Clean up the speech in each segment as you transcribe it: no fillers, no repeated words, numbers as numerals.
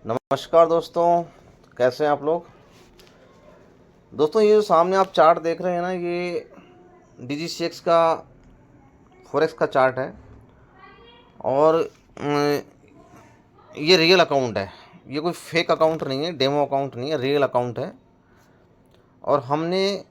नमस्कार दोस्तों, कैसे हैं आप लोग। दोस्तों, ये जो सामने आप चार्ट देख रहे हैं ना, ये DGCX का फॉरेक्स का चार्ट है। और ये रियल अकाउंट है, ये कोई फेक अकाउंट नहीं है, डेमो अकाउंट नहीं है, रियल अकाउंट है। और हमने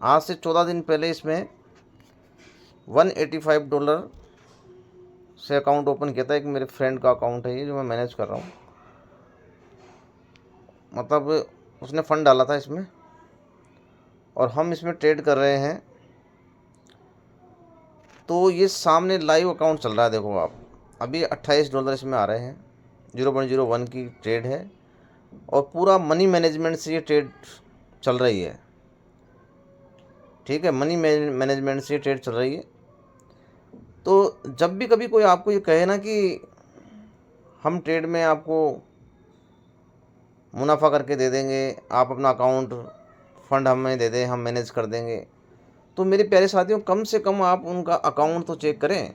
आज से 14 दिन पहले इसमें $185 से अकाउंट ओपन किया था। एक मेरे फ्रेंड का अकाउंट है ये, जो मैं मैनेज कर रहा हूँ। मतलब उसने फ़ंड डाला था इसमें और हम इसमें ट्रेड कर रहे हैं। तो ये सामने लाइव अकाउंट चल रहा है, देखो आप। अभी $28 इसमें आ रहे हैं, 0.01 की ट्रेड है। और पूरा मनी मैनेजमेंट से ये ट्रेड चल रही है, ठीक है। मनी मैनेजमेंट से ये ट्रेड चल रही है। तो जब भी कभी कोई आपको ये कहे ना कि हम ट्रेड में आपको मुनाफा करके दे देंगे, आप अपना अकाउंट फ़ंड हमें दे दें, हम मैनेज कर देंगे, तो मेरे प्यारे साथियों, कम से कम आप उनका अकाउंट तो चेक करें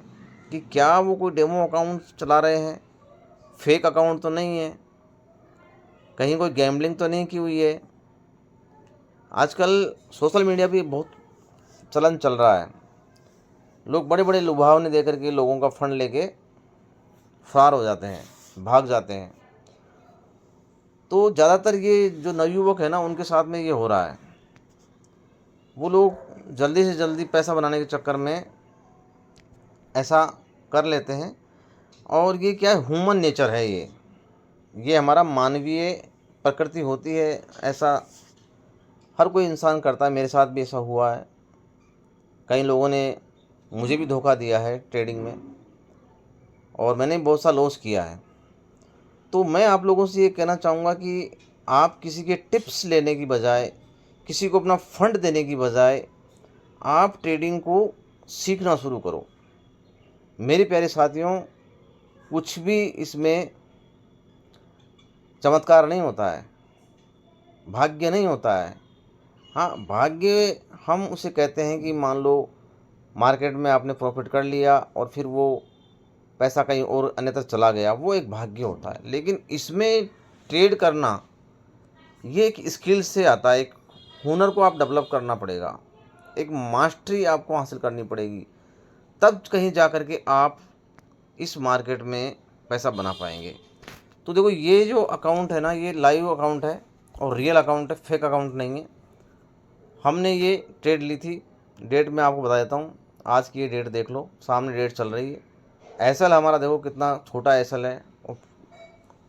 कि क्या वो कोई डेमो अकाउंट चला रहे हैं, फेक अकाउंट तो नहीं है, कहीं कोई गैम्बलिंग तो नहीं की हुई है। आजकल सोशल मीडिया पे बहुत चलन चल रहा है, लोग बड़े बड़े लुभावने दे करके लोगों का फंड लेके फरार हो जाते हैं, भाग जाते हैं। तो ज़्यादातर ये जो नवयुवक है ना, उनके साथ में ये हो रहा है। वो लोग जल्दी से जल्दी पैसा बनाने के चक्कर में ऐसा कर लेते हैं। और ये क्या है, ह्यूमन नेचर है ये हमारा मानवीय प्रकृति होती है। ऐसा हर कोई इंसान करता है, मेरे साथ भी ऐसा हुआ है। कई लोगों ने मुझे भी धोखा दिया है ट्रेडिंग में, और मैंने बहुत सा लॉस किया है। तो मैं आप लोगों से ये कहना चाहूँगा कि आप किसी के टिप्स लेने की बजाय, किसी को अपना फंड देने की बजाय, आप ट्रेडिंग को सीखना शुरू करो। मेरे प्यारे साथियों, कुछ भी इसमें चमत्कार नहीं होता है, भाग्य नहीं होता है। हाँ, भाग्य हम उसे कहते हैं कि मान लो मार्केट में आपने प्रॉफिट कर लिया और फिर वो पैसा कहीं और अन्यत्र चला गया, वो एक भाग्य होता है। लेकिन इसमें ट्रेड करना ये एक स्किल से आता है, एक हुनर को आप डेवलप करना पड़ेगा, एक मास्टरी आपको हासिल करनी पड़ेगी, तब कहीं जा कर के आप इस मार्केट में पैसा बना पाएंगे। तो देखो, ये जो अकाउंट है ना, ये लाइव अकाउंट है और रियल अकाउंट है, फेक अकाउंट नहीं है। हमने ये ट्रेड ली थी, डेट मैं आपको बता देता हूँ। आज की ये डेट देख लो, सामने डेट चल रही है। एसएल हमारा देखो कितना छोटा एसएल है, और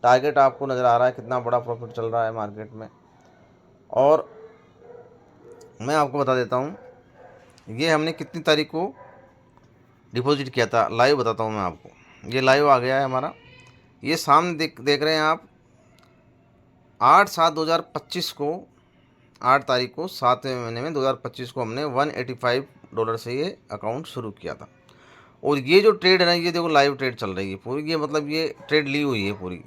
टारगेट आपको नज़र आ रहा है कितना बड़ा प्रॉफिट चल रहा है मार्केट में। और मैं आपको बता देता हूँ, ये हमने कितनी तारीख को डिपॉजिट किया था, लाइव बताता हूँ मैं आपको। ये लाइव आ गया है हमारा, ये सामने देख रहे हैं आप। 8/7/2025 को, 8 तारीख को 7वें महीने में 2025 को हमने $185 से ये अकाउंट शुरू किया था। और ये जो ट्रेड है ना, ये देखो लाइव ट्रेड चल रही है पूरी। ये मतलब ये ट्रेड ली हुई है पूरी,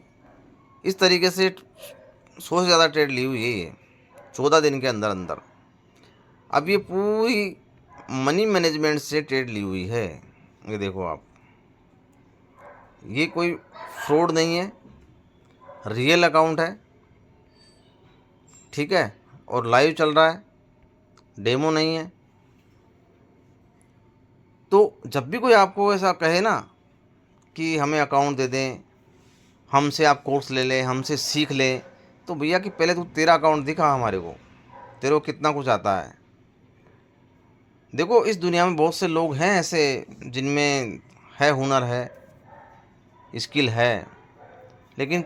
इस तरीके से 100 से ज़्यादा ट्रेड ली हुई है ये 14 दिन के अंदर अंदर। अब ये पूरी मनी मैनेजमेंट से ट्रेड ली हुई है। ये देखो आप, ये कोई फ्रॉड नहीं है, रियल अकाउंट है, ठीक है। और लाइव चल रहा है, डेमो नहीं है। तो जब भी कोई आपको ऐसा कहे ना कि हमें अकाउंट दे दें, हमसे आप कोर्स ले लें, हमसे सीख लें, तो भैया कि पहले तू तेरा अकाउंट दिखा हमारे को, तेरे को कितना कुछ आता है। देखो, इस दुनिया में बहुत से लोग हैं ऐसे जिनमें है हुनर है, स्किल है, लेकिन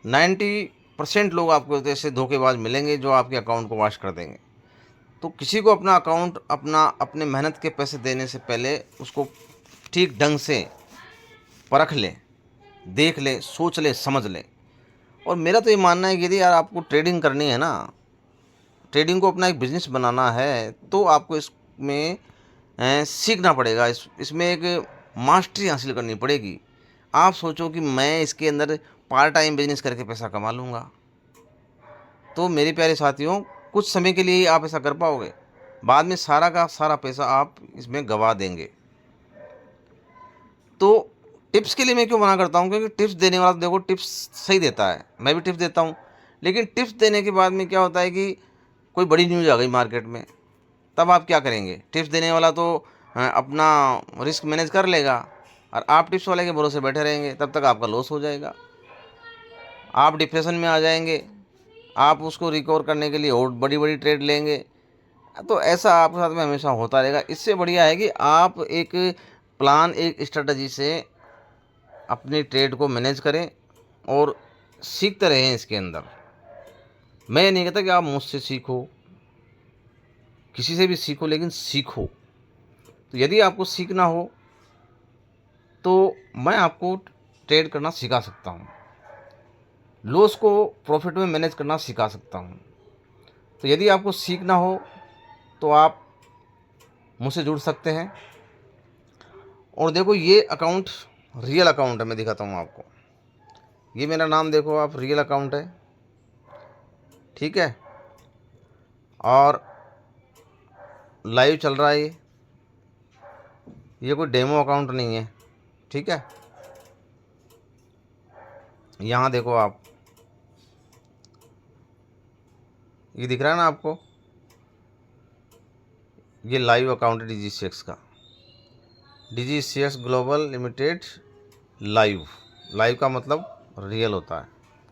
90% लोग आपको ऐसे धोखेबाज मिलेंगे जो आपके अकाउंट को वॉश कर देंगे। तो किसी को अपना अकाउंट, अपने मेहनत के पैसे देने से पहले उसको ठीक ढंग से परख ले, देख ले, सोच ले, समझ ले। और मेरा तो ये मानना है कि यदि यार आपको ट्रेडिंग करनी है ना, ट्रेडिंग को अपना एक बिज़नेस बनाना है, तो आपको इसमें सीखना पड़ेगा, इसमें एक मास्टरी हासिल करनी पड़ेगी। आप सोचो कि मैं इसके अंदर पार्ट टाइम बिजनेस करके पैसा कमा लूँगा, तो मेरे प्यारे साथियों, कुछ समय के लिए ही आप ऐसा कर पाओगे, बाद में सारा का सारा पैसा आप इसमें गंवा देंगे। तो टिप्स के लिए मैं क्यों मना करता हूँ, क्योंकि टिप्स देने वाला देखो टिप्स सही देता है, मैं भी टिप्स देता हूँ, लेकिन टिप्स देने के बाद में क्या होता है कि कोई बड़ी न्यूज़ आ गई मार्केट में, तब आप क्या करेंगे। टिप्स देने वाला तो अपना रिस्क मैनेज कर लेगा, और आप टिप्स वाले के भरोसे बैठे रहेंगे, तब तक आपका लॉस हो जाएगा, आप डिप्रेशन में आ जाएंगे, आप उसको रिकवर करने के लिए और बड़ी बड़ी ट्रेड लेंगे। तो ऐसा आपके साथ में हमेशा होता रहेगा। इससे बढ़िया है कि आप एक प्लान, एक स्ट्रेटजी से अपनी ट्रेड को मैनेज करें और सीखते रहें इसके अंदर। मैं ये नहीं कहता कि आप मुझसे सीखो, किसी से भी सीखो, लेकिन सीखो। तो यदि आपको सीखना हो तो मैं आपको ट्रेड करना सिखा सकता हूँ, लॉस को प्रॉफिट में मैनेज करना सिखा सकता हूँ। तो यदि आपको सीखना हो तो आप मुझसे जुड़ सकते हैं। और देखो ये अकाउंट रियल अकाउंट है, मैं दिखाता हूँ आपको। ये मेरा नाम देखो आप, रियल अकाउंट है, ठीक है, और लाइव चल रहा है ये कोई डेमो अकाउंट नहीं है, ठीक है। यहाँ देखो आप, ये दिख रहा है ना आपको, ये लाइव अकाउंट है DGCX का, DGCX global limited live. Live का मतलब रियल होता है,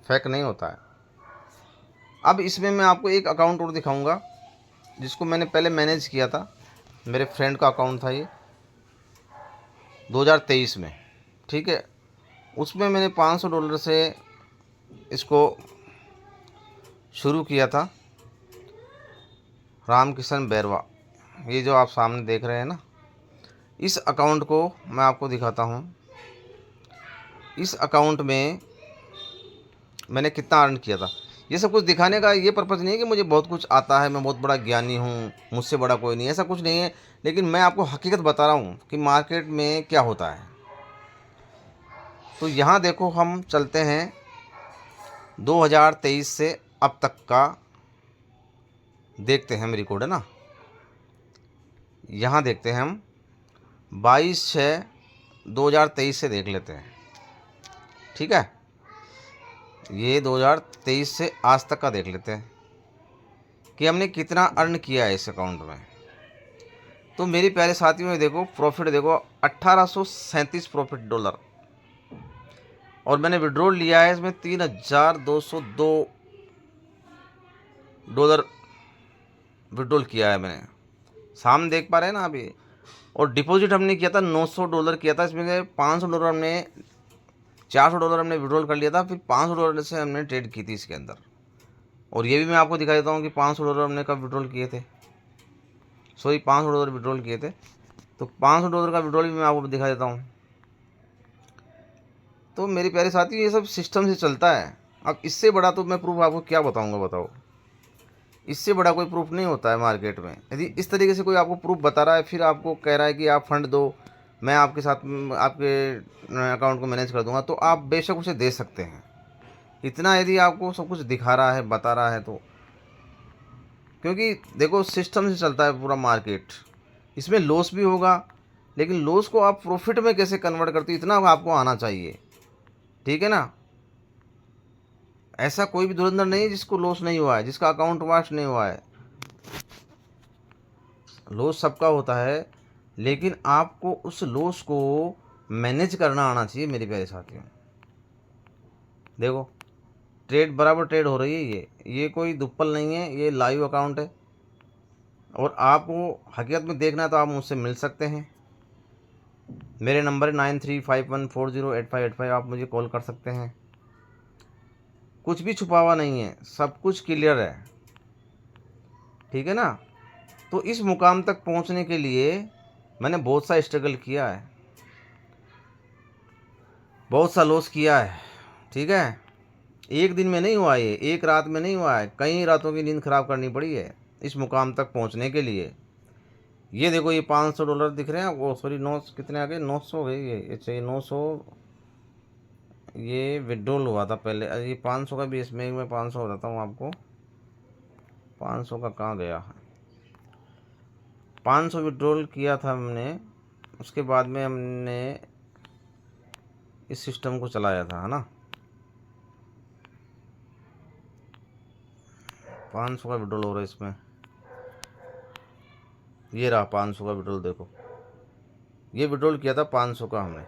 फेक नहीं होता है। अब इसमें मैं आपको एक अकाउंट और दिखाऊंगा जिसको मैंने पहले मैनेज किया था, मेरे फ्रेंड का अकाउंट था ये 2023 में, ठीक है। उसमें मैंने $500 से इसको शुरू किया था। रामकिशन बैरवा, ये जो आप सामने देख रहे हैं ना, इस अकाउंट को मैं आपको दिखाता हूँ। इस अकाउंट में मैंने कितना अर्न किया था। ये सब कुछ दिखाने का ये पर्पज़ नहीं है कि मुझे बहुत कुछ आता है, मैं बहुत बड़ा ज्ञानी हूँ, मुझसे बड़ा कोई नहीं, ऐसा कुछ नहीं है। लेकिन मैं आपको हकीकत बता रहा हूँ कि मार्केट में क्या होता है। तो यहाँ देखो, हम चलते हैं 2023 से अब तक का देखते हैं, हम रिकॉर्ड है ना, यहाँ देखते हैं हम 22/6/2023 से देख लेते हैं, ठीक है। ये 2023 से आज तक का देख लेते हैं कि हमने कितना अर्न किया है इस अकाउंट में। तो मेरे प्यारे साथियों में देखो प्रॉफिट, देखो 1837 प्रॉफिट डॉलर, और मैंने विड्रॉल लिया है इसमें $3202 विड्रॉल किया है मैंने, सामने देख पा रहे हैं ना अभी। और डिपॉजिट हमने किया था $900 किया था, इसमें से $500 हमने, $400 हमने विड्रॉल कर लिया था, फिर $500 से हमने ट्रेड की थी इसके अंदर। और ये भी मैं आपको दिखा देता हूँ कि $500 हमने कब विड्रॉल किए थे, सॉरी $500 विड्रॉल किए थे। तो $500 का विड्रॉल भी मैं आपको दिखा देता हूँ। तो मेरे प्यारे साथी, ये सब सिस्टम से चलता है। अब इससे बड़ा तो मैं प्रूफ आपको क्या बताऊँगा, बताओ। इससे बड़ा कोई प्रूफ नहीं होता है मार्केट में। यदि इस तरीके से कोई आपको प्रूफ बता रहा है, फिर आपको कह रहा है कि आप फंड दो, मैं आपके साथ आपके अकाउंट को मैनेज कर दूंगा, तो आप बेशक उसे दे सकते हैं। इतना यदि आपको सब कुछ दिखा रहा है, बता रहा है तो, क्योंकि देखो सिस्टम से चलता है पूरा मार्केट। इसमें लॉस भी होगा, लेकिन लॉस को आप प्रॉफिट में कैसे कन्वर्ट करते हो, इतना आपको आना चाहिए, ठीक है ना। ऐसा कोई भी धुरंधर नहीं है जिसको लॉस नहीं हुआ है, जिसका अकाउंट वाश नहीं हुआ है। लॉस सबका होता है, लेकिन आपको उस लॉस को मैनेज करना आना चाहिए मेरे प्यारे साथियों। देखो ट्रेड बराबर ट्रेड हो रही है, ये कोई दुप्पल नहीं है, ये लाइव अकाउंट है। और आपको हकीकत में देखना है तो आप मुझसे मिल सकते हैं। मेरे नंबर है 9351408585, आप मुझे कॉल कर सकते हैं। कुछ भी छुपा हुआ नहीं है, सब कुछ क्लियर है, ठीक है ना। तो इस मुकाम तक पहुंचने के लिए मैंने बहुत सा स्ट्रगल किया है, बहुत सा लॉस किया है, ठीक है। एक दिन में नहीं हुआ, ये एक रात में नहीं हुआ है, कई रातों की नींद खराब करनी पड़ी है इस मुकाम तक पहुंचने के लिए। ये देखो, ये $500 दिख रहे हैं वो, सॉरी 9 कितने आ गए, 900 हो गए ये चाहिए, 900 ये विड्रॉल हुआ था पहले। ये 500 का भी, इसमें मैं 500 बताता हूँ आपको। 500 का कहाँ गया है, 500 विड्रॉल किया था हमने, उसके बाद में हमने इस सिस्टम को चलाया था, है ना। 500 का विड्रॉल हो रहा है इसमें, ये रहा 500 का विड्रॉल। देखो ये विड्रॉल किया था 500 का हमने।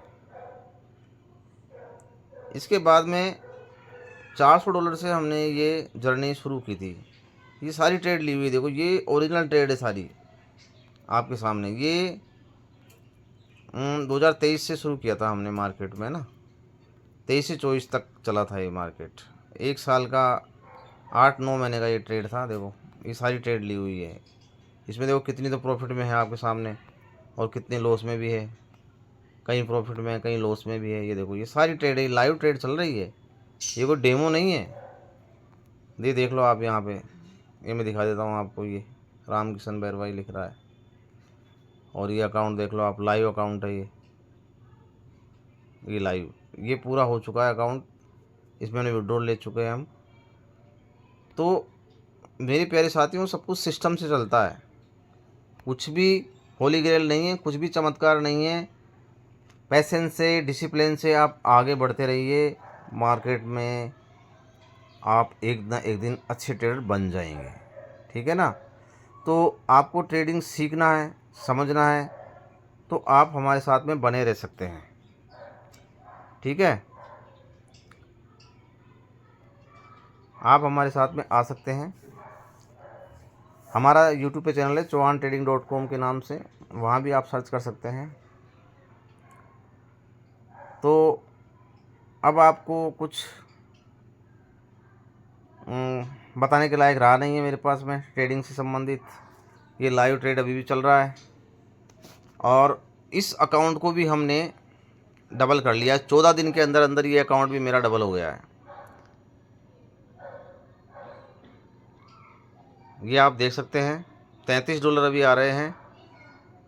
इसके बाद में $400 से हमने ये जर्नी शुरू की थी। ये सारी ट्रेड ली हुई, देखो ये ओरिजिनल ट्रेड है सारी आपके सामने। ये 2023 से शुरू किया था हमने मार्केट में ना, 23 से 24 तक चला था ये मार्केट। 1 साल का 8-9 महीने का ये ट्रेड था। देखो ये सारी ट्रेड ली हुई है। इसमें देखो कितनी तो प्रॉफिट में है आपके सामने और कितने लॉस में भी है, कहीं प्रॉफिट में है कहीं लॉस में भी है। ये देखो ये सारी ट्रेड है, लाइव ट्रेड चल रही है, ये कोई डेमो नहीं है। ये देख लो आप यहाँ पे, ये मैं दिखा देता हूँ आपको। ये रामकिशन बैरवाई लिख रहा है और ये अकाउंट देख लो आप, लाइव अकाउंट है ये लाइव, ये पूरा हो चुका है अकाउंट। इसमें हमने विड्रॉल ले चुके हैं हम। तो मेरे प्यारे साथियों, सब कुछ सिस्टम से चलता है, कुछ भी होली ग्रेल नहीं है, कुछ भी चमत्कार नहीं है। पैसेंस से, डिसिप्लिन से आप आगे बढ़ते रहिए। मार्केट में आप एक ना एक दिन अच्छे ट्रेडर बन जाएंगे, ठीक है ना। तो आपको ट्रेडिंग सीखना है, समझना है, तो आप हमारे साथ में बने रह सकते हैं, ठीक है। आप हमारे साथ में आ सकते हैं। हमारा यूट्यूब पे चैनल है chauhantrading.com के नाम से, वहाँ भी आप सर्च कर सकते हैं। तो अब आपको कुछ बताने के लायक रहा नहीं है मेरे पास में ट्रेडिंग से संबंधित। ये लाइव ट्रेड अभी भी चल रहा है और इस अकाउंट को भी हमने डबल कर लिया। 14 दिन के अंदर अंदर ये अकाउंट भी मेरा डबल हो गया है। ये आप देख सकते हैं, $33 अभी आ रहे हैं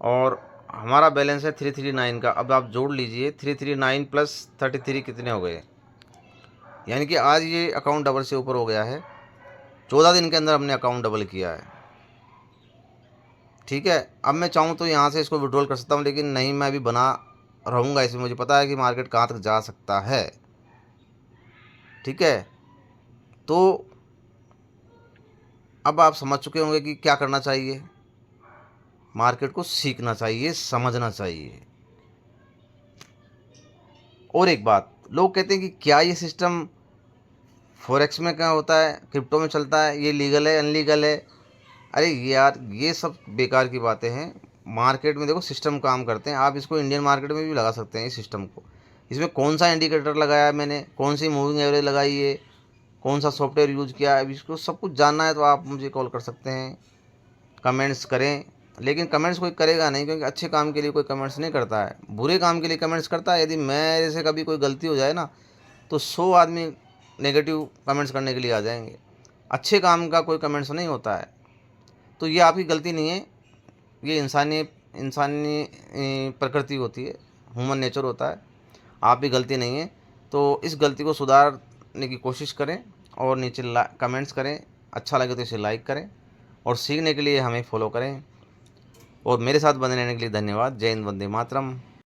और हमारा बैलेंस है 339 का। अब आप जोड़ लीजिए 339 प्लस 33 कितने हो गए, यानी कि आज ये अकाउंट डबल से ऊपर हो गया है। 14 दिन के अंदर हमने अकाउंट डबल किया है, ठीक है। अब मैं चाहूँ तो यहाँ से इसको विड्रॉल कर सकता हूँ, लेकिन नहीं, मैं अभी बना रहूँगा इसमें। मुझे पता है कि मार्केट कहाँ तक जा सकता है, ठीक है। तो अब आप समझ चुके होंगे कि क्या करना चाहिए। मार्केट को सीखना चाहिए, समझना चाहिए। और एक बात, लोग कहते हैं कि क्या ये सिस्टम फॉरेक्स में क्या होता है, क्रिप्टो में चलता है, ये लीगल है अनलीगल है। अरे यार, ये सब बेकार की बातें हैं। मार्केट में देखो सिस्टम काम करते हैं। आप इसको इंडियन मार्केट में भी लगा सकते हैं इस सिस्टम को। इसमें कौन सा इंडिकेटर लगाया है मैंने, कौन सी मूविंग एवरेज लगाई है, कौन सा सॉफ्टवेयर यूज़ किया है, अब इसको सब कुछ जानना है तो आप मुझे कॉल कर सकते हैं, कमेंट्स करें। लेकिन कमेंट्स कोई करेगा नहीं, क्योंकि अच्छे काम के लिए कोई कमेंट्स नहीं करता है, बुरे काम के लिए कमेंट्स करता है। यदि मेरे से कभी कोई गलती हो जाए ना, तो 100 आदमी नेगेटिव कमेंट्स करने के लिए आ जाएंगे। अच्छे काम का कोई कमेंट्स नहीं होता है। तो ये आपकी गलती नहीं है, ये इंसानी प्रकृति होती है, ह्यूमन नेचर होता है। आप भी गलती नहीं है। तो इस गलती को सुधारने की कोशिश करें और नीचे कमेंट्स करें। अच्छा लगे तो इसे लाइक करें और सीखने के लिए हमें फॉलो करें। और मेरे साथ बने रहने के लिए धन्यवाद। जय हिंद, वंदे मातरम।